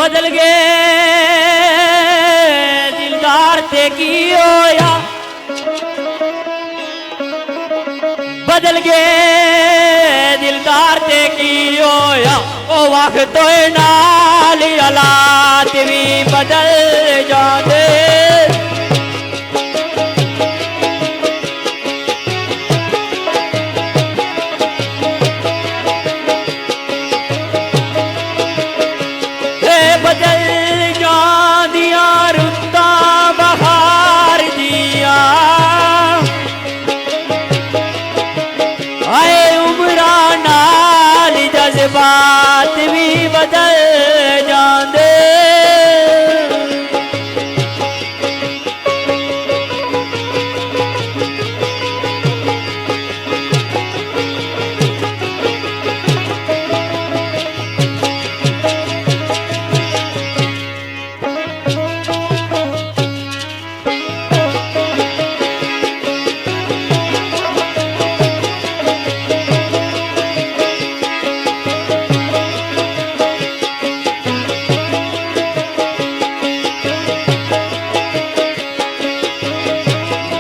बदल गए दिलदार ते की होया, बदल गए दिलदार ते की होया। ओ वक्त नाल हालात भी बदल जाते। बदल जादिया रुत्ता बहार दिया, आए उमरा नाल जज्बात भी बदल जाते।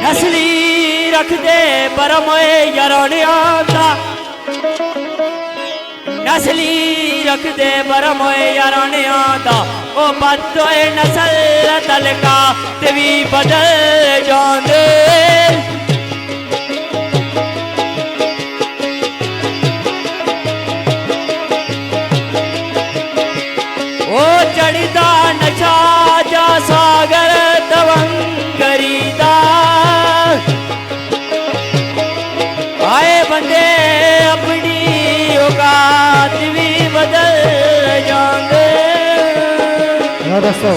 नस्ली रख दे परम यारानिया दा, नस्ली रख दे परम यारानिया दा। ओ बदो नस्ल तलका ते भी बदल जांदे। ओ चढ़दा नशा जा सागर तवंगरी दा, आए बंदे अपनी औकात भी बदल जाएंगे। दोस्तों